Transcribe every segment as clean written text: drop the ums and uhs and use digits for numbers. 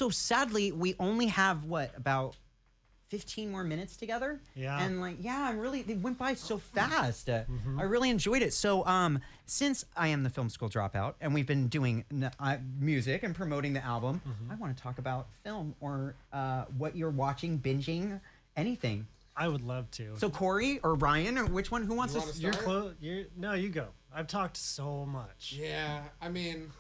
So sadly, we only have about 15 more minutes together. Yeah. And it went by so fast. I really enjoyed it. So since I am the film school dropout and we've been doing music and promoting the album, I want to talk about film or what you're watching, binging, anything. I would love to. So Corey or Ryan or which one? Who wants to? You're close. No, you go. I've talked so much. Yeah, I mean,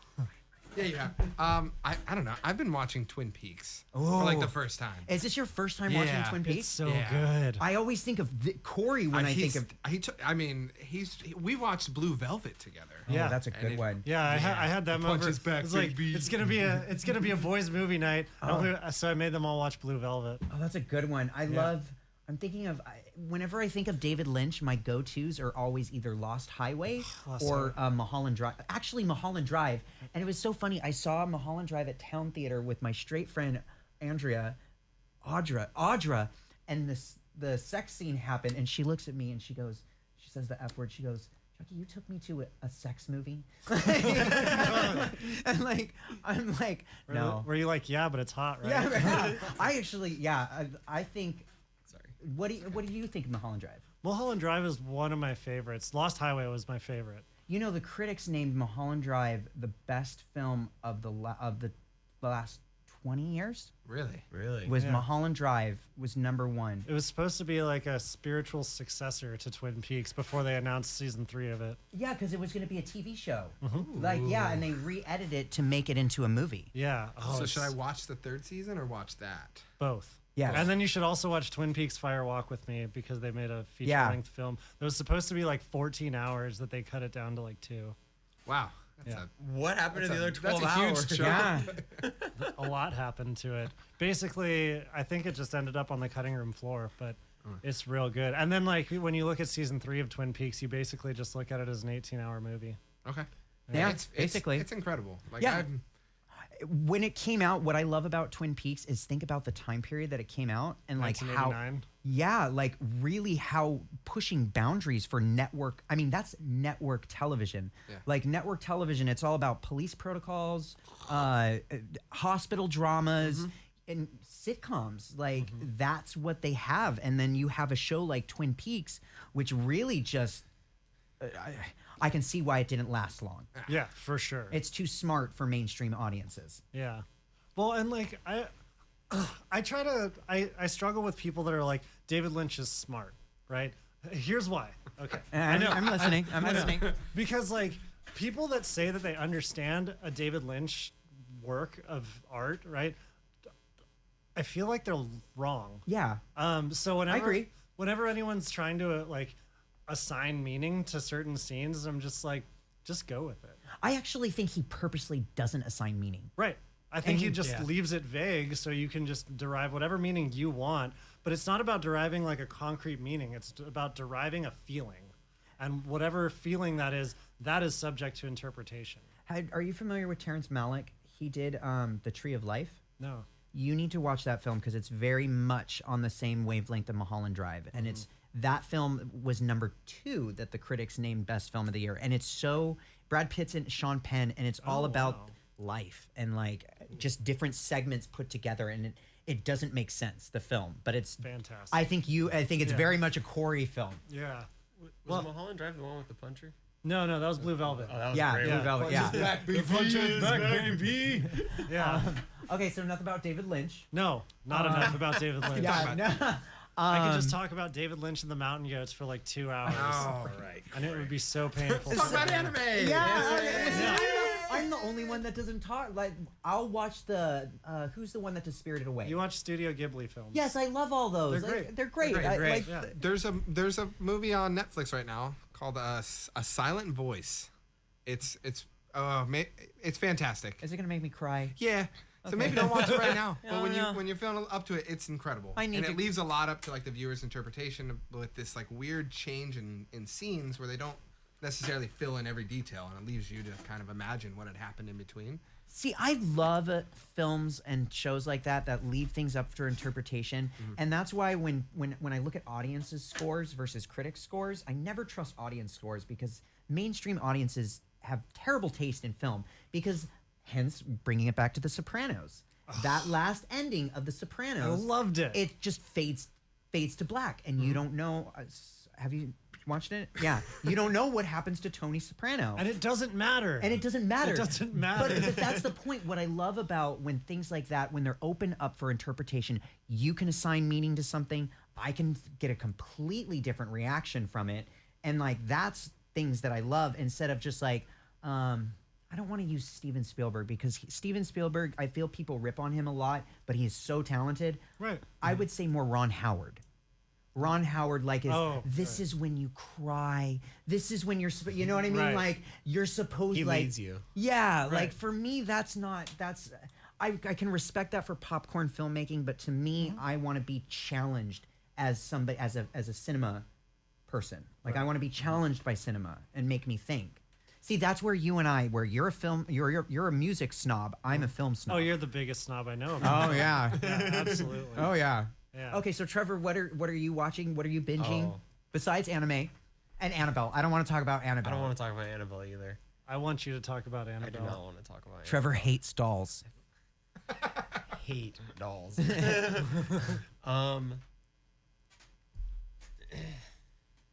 yeah, you have. I don't know. I've been watching Twin Peaks for like the first time. Is this your first time watching Twin Peaks? It's so good. I always think of Corey when I think of. We watched Blue Velvet together. Yeah, that's a good one. Yeah, I had them over. Punches back, it's like baby. it's gonna be a boys movie night. So I made them all watch Blue Velvet. Oh, that's a good one. I'm thinking of whenever I think of David Lynch, my go-tos are always either Lost Highway or Mulholland Drive. Actually, Mulholland Drive, and it was so funny. I saw Mulholland Drive at Town Theater with my straight friend Audra, and the sex scene happened, and she looks at me and she says the F word. She goes, "Chucky, you took me to a sex movie," and I'm like, no. Were you like, yeah, but it's hot, right? Yeah, I think. What do you think of Mulholland Drive? Mulholland Drive is one of my favorites. Lost Highway was my favorite. You know, the critics named Mulholland Drive the best film of the last 20 years. Really? Mulholland Drive was #1. It was supposed to be like a spiritual successor to Twin Peaks before they announced season 3 of it. Yeah, because it was going to be a TV show. And they re-edited it to make it into a movie. Yeah. So should I watch the 3rd season or watch that? Both. Yeah. And then you should also watch Twin Peaks Fire Walk with Me because they made a feature-length film. It was supposed to be like 14 hours that they cut it down to like 2. Wow. What happened in the other 12 that's hours? a huge chunk. Yeah. A lot happened to it. Basically, I think it just ended up on the cutting room floor, but it's real good. And then like when you look at season 3 of Twin Peaks, you basically just look at it as an 18-hour movie. Okay. Yeah, it's incredible. Like, yeah. When it came out, what I love about Twin Peaks is think about the time period that it came out and like how pushing boundaries for network. I mean, that's network television. Yeah. Like network television, it's all about police protocols, hospital dramas, and sitcoms. Like that's what they have. And then you have a show like Twin Peaks, which really just I can see why it didn't last long. Yeah, for sure. It's too smart for mainstream audiences. Yeah. Well, and like I struggle with people that are like, David Lynch is smart, right? Here's why. Okay. I'm listening. I'm listening. Because like people that say that they understand a David Lynch work of art, right? I feel like they're wrong. Yeah. So whenever I agree. Whenever anyone's trying to like assign meaning to certain scenes, I'm just like, just go with it. I actually think he purposely doesn't assign meaning. Right. I think he just leaves it vague so you can just derive whatever meaning you want. But it's not about deriving like a concrete meaning. It's about deriving a feeling. And whatever feeling that is subject to interpretation. Are you familiar with Terrence Malick? He did The Tree of Life. No. You need to watch that film because it's very much on the same wavelength of Mulholland Drive. And it's that film was #2 that the critics named best film of the year. And it's so Brad Pitt's and Sean Penn, and it's all about life and like just different segments put together, and it doesn't make sense, the film, but it's fantastic. I think it's very much a Corey film. Yeah. Was Mulholland Drive the one with the puncher? No, that was Blue Velvet. Oh, that was Yeah, great. Blue Velvet. Yeah. Back, baby. baby. Yeah. Okay, so enough about David Lynch. No, not enough about David Lynch. Yeah, I could just talk about David Lynch and the Mountain Goats for like 2 hours. All right. And it would be so painful. Let's talk about anime. Yeah. I'm the only one that doesn't talk. Like, I'll watch the who's the one that does Spirited Away? You watch Studio Ghibli films. Yes, I love all those. They're great. They're great. There's a movie on Netflix right now called A Silent Voice. It's fantastic. Is it gonna make me cry? Yeah. So maybe don't watch it right now. But when you're feeling up to it, it's incredible. It leaves a lot up to like the viewer's interpretation with this like weird change in scenes where they don't necessarily fill in every detail, and it leaves you to kind of imagine what had happened in between. See, I love films and shows like that leave things up for interpretation, and that's why when I look at audiences' scores versus critics' scores, I never trust audience scores because mainstream audiences have terrible taste in film because. Hence, bringing it back to The Sopranos. that last ending of The Sopranos. I loved it. It just fades to black, and you don't know. Have you watched it? Yeah, you don't know what happens to Tony Soprano, and it doesn't matter. It doesn't matter. But that's the point. What I love about when things like that, when they're open up for interpretation, you can assign meaning to something. I can get a completely different reaction from it, and like that's things that I love. Instead of just like, I don't want to use Steven Spielberg because Steven Spielberg, I feel people rip on him a lot, but he is so talented. Right. I would say more Ron Howard. Ron Howard, like, this is when you cry. This is when you're, you know what I mean? Right. Like, you're supposed, he like, leads you. Yeah, Right. like for me, I can respect that for popcorn filmmaking, but to me, I want to be challenged as somebody, as a cinema person. Like, I want to be challenged by cinema and make me think. See, that's where you and I, where you're a music snob, I'm a film snob. Oh, you're the biggest snob I know. Oh yeah. Yeah, absolutely. Oh yeah. Yeah. Okay, so Trevor, what are you watching? What are you binging Oh. besides anime and Annabelle? I don't want to talk about Annabelle. I don't want to talk about Annabelle either. I want you to talk about Annabelle. I do not want to talk about Trevor hates dolls. hate dolls.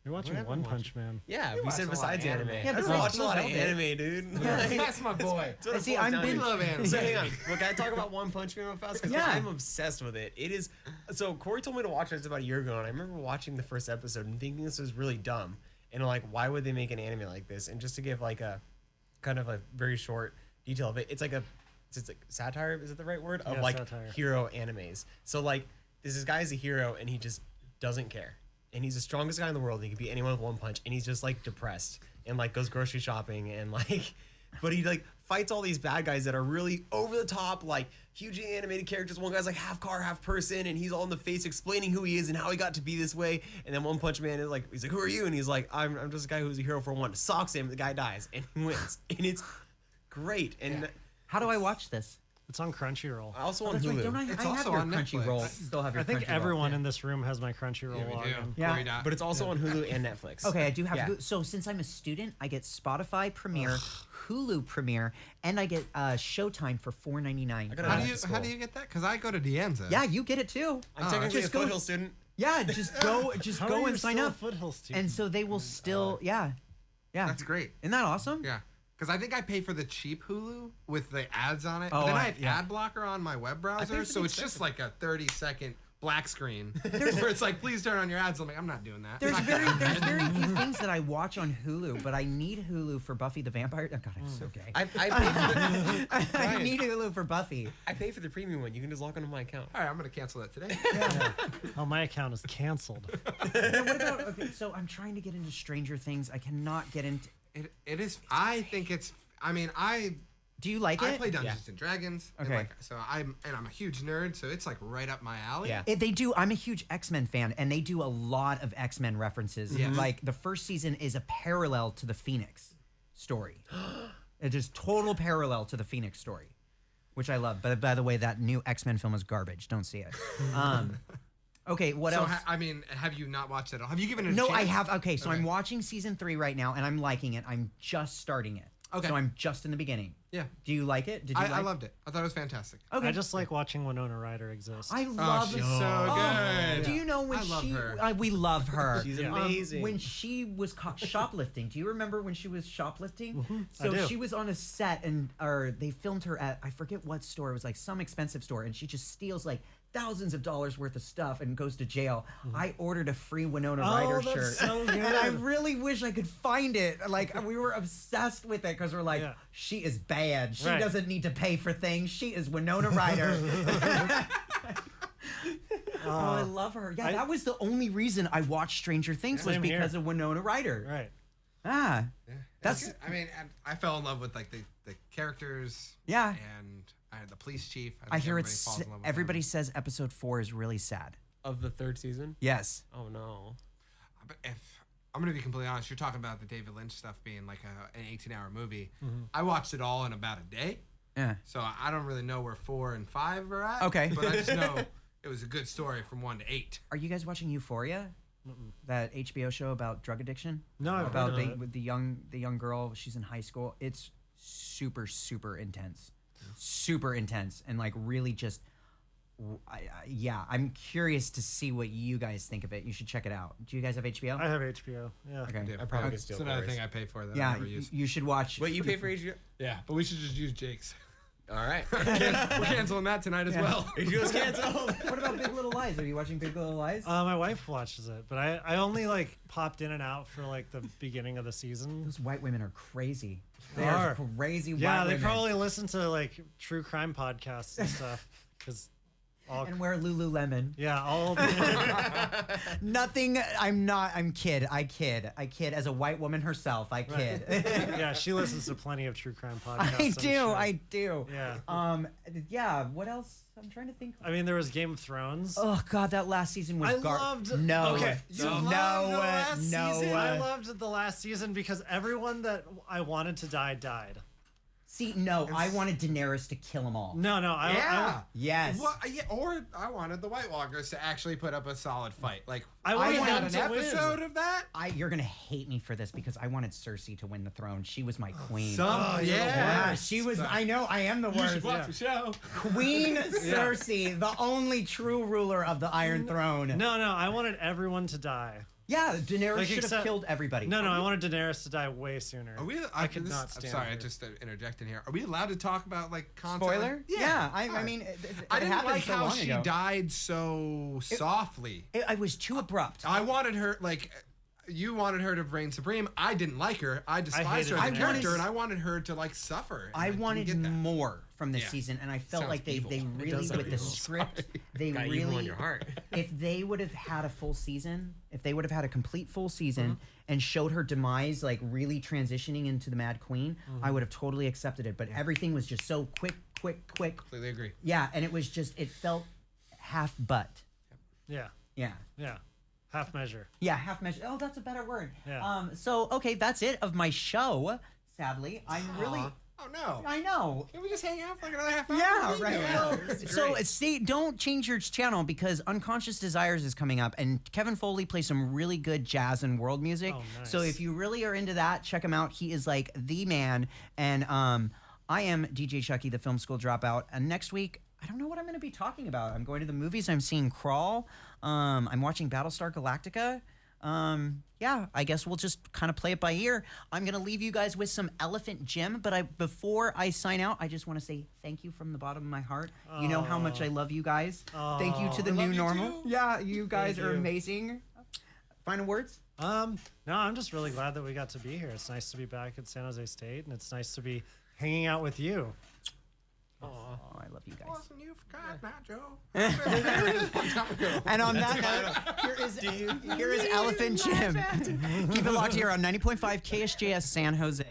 You're watching One Punch Man. Yeah, You we said watch a lot of besides anime. anime. Yeah, I've besides watched a lot of Velvet. anime, dude. That's my boy. That's what it See, boils I'm down to. been- love anime. So hang on. Look, I talk about One Punch Man real fast because Yeah. I'm obsessed with it. It is. So Corey told me to watch it about a year ago, and I remember watching the first episode and thinking this was really dumb. And like, why would they make an anime like this? And just to give like a kind of a very short detail of it, it's like satire. Is it the right word? Of Yeah, like satire. hero animes. So like, this guy is a hero, and he just doesn't care. And he's the strongest guy in the world. He could beat anyone with one punch, and he's just like depressed and like goes grocery shopping and like, but he like fights all these bad guys that are really over the top, like hugely animated characters. One guy's like half car, half person, and he's all in the face explaining who he is and how he got to be this way. And then One Punch Man is like, he's like, "Who are you?" And he's like, "I'm just a guy who's a hero for one." Socks him, the guy dies, and he wins, and it's great. And How do I watch this? It's on Crunchyroll. also on That's right. Hulu. Don't I It's have also your on Netflix. Crunchyroll. Still have your I think Crunchyroll. everyone in this room has my Crunchyroll Yeah, we do. login. Yeah. Corey dot. But it's also on Hulu and Netflix. Okay, I do have Yeah. to. So since I'm a student, I get Spotify Premiere, Hulu Premiere, and I get Showtime for $4.99. gotta How back do to school. you get that? Because I go to Dianza. Yeah, you get it too. I'm technically a just go- Foothill student. Yeah, just go How are go you and sign still a up. Foothill student? And so they will still, yeah. That's great. Isn't that awesome? Yeah. Because I think I pay for the cheap Hulu with the ads on it. Oh, But then I I- have yeah. ad blocker on my web pay browser, for so the it's just like a 30-second black screen where it's like, please turn on your ads. I'm like, I'm not doing that. There's very few things that I watch on Hulu, but I need Hulu for Buffy the Vampire. Oh God, I'm so gay. I pay for the, I need Hulu for Buffy. I pay for the premium one. You can just log onto my account. All right, I'm going to cancel that today. Oh, my account is canceled. Now, what about? Okay, so I'm trying to get into Stranger Things. I cannot get into. It is. I think it's. I mean, I Do you like it? play Dungeons and Dragons. Okay. And like, so I'm a huge nerd, so it's like right up my alley. Yeah. They do. I'm a huge X-Men fan, and they do a lot of X-Men references. Yes. Like the first season is a parallel to the Phoenix story. It is total parallel to the Phoenix story, which I love. But by the way, that new X-Men film is garbage. Don't see it. Okay, what So else? I mean, have you not watched it all? Have you given it a No, chance? I have. Okay, so Okay. I'm watching season 3 right now, and I'm liking it. I'm just starting it. Okay. So I'm just in the beginning. Yeah. Do you like it? Did you I loved it. I thought it was fantastic. Okay. I just like watching Winona Ryder exist. I love. she's so good. Do you know when I love she? her. We love her. She's Yeah. amazing. When she was caught shoplifting, do you remember when she was shoplifting? So I do. she was on a set, or they filmed her at, I forget what store. It was like some expensive store, and she just steals like thousands of dollars worth of stuff and goes to jail. I ordered a free Winona Ryder that's shirt, so good. and I really wish I could find it. Like we were obsessed with it because we're like, Yeah. she is bad. She Right. doesn't need to pay for things. She is Winona Ryder. Oh, I love her. Yeah, that was the only reason I watched Stranger Things was Same because here. of Winona Ryder. Right. Ah, Yeah. That's- It's good. I mean, and I fell in love with like the characters. Yeah. And the police chief. I think hear everybody falls in love with him. everybody says episode 4 is really sad. Of the third season? Yes. Oh no. But if I'm gonna be completely honest, you're talking about the David Lynch stuff being like an 18-hour movie. Mm-hmm. I watched it all in about a day, Yeah. so I don't really know where 4 and 5 are at. Okay. But I just know it was a good story from 1 to 8. Are you guys watching Euphoria? That HBO show about drug addiction? No, I've about heard of it. with the young girl. She's in high school. It's super intense. super intense and like really just. I'm curious to see what you guys think of it. You should check it out. Do you guys have HBO? I have HBO. Yeah. Okay. I probably could steal It's another Corey's. thing I pay for that I Yeah, never use. you should watch. Wait, you pay for HBO? Yeah, but we should just use Jake's. All right. We're canceling that tonight as well. HBO's canceled. What about Big Little Lies? Are you watching Big Little Lies? My wife watches it, but I only like popped in and out for like the beginning of the season. Those white women are crazy. They They are are. crazy white Yeah, women. they probably listen to like true crime podcasts and stuff. Because and wear Lululemon. yeah, all Nothing. I'm kid. I kid. As a white woman herself, I kid. yeah, she listens to plenty of true crime podcasts. I I'm do. sure. I do. Yeah. Yeah. What else? I'm trying to think. I mean, there was Game of Thrones. Oh God, that last season was I loved. No. Okay. You loved the last season? I loved the last season because everyone that I wanted to die died. See, no, I wanted Daenerys to kill them all. No, Yeah. Yes. Well, yeah, or I wanted the White Walkers to actually put up a solid fight. Like I we wanted had them an to win. episode of that. You're gonna hate me for this because I wanted Cersei to win the throne. She was my queen. Some, you're the Yeah, worst. she was. I know. I am the You worst. should watch the show. Queen Cersei, the only true ruler of the Iron Throne. No, I wanted everyone to die. Yeah, Daenerys Like, should have except- killed everybody. No, I wanted Daenerys to die way sooner. Are we? I could not I'm stand sorry, I her. just interjected here. Are we allowed to talk about like content? Spoiler? Yeah. I mean, I didn't happened like so how long she ago. died so softly. I was too abrupt. I wanted her like. You wanted her to reign supreme. I didn't like her. I despised her hated as a her. character, and I wanted her to like suffer. and I didn't wanted get that. more from this Yeah. season, and I felt Sounds like they evil. It really does sound with the evil. script they Got evil in really your heart. if they would have had a full season, if they would have had a complete full season and showed her demise like really transitioning into the Mad Queen, I would have totally accepted it. But everything was just so quick. Completely agree. Yeah, and it felt half butt. Yeah, Yeah. half measure. Yeah, half measure. Oh, that's a better word. Yeah. So okay, that's it of my show. Sadly, I'm really. Oh no. I know. Can we just hang out for like another half hour? Yeah, What are right. you doing? Well, so see, don't change your channel because Unconscious Desires is coming up, and Kevin Foley plays some really good jazz and world music. Oh, nice. So if you really are into that, check him out. He is like the man. And I am DJ Chucky, the film school dropout. And next week, I don't know what I'm going to be talking about. I'm going to the movies. I'm seeing Crawl. I'm watching Battlestar Galactica. Yeah, I guess we'll just kind of play it by ear. I'm going to leave you guys with some Elephant Jim, but before I sign out, I just want to say thank you from the bottom of my heart. You know how much I love you guys. Thank you to the I new love you normal. too. Yeah, you guys Thank are you. amazing. Final words? No, I'm just really glad that we got to be here. It's nice to be back at San Jose State, and it's nice to be hanging out with you. Oh, I love you guys. Wasn't you forgot now, Joe? And on that note, here is Elephant Jim. Keep it locked here on 90.5 KSJS San Jose.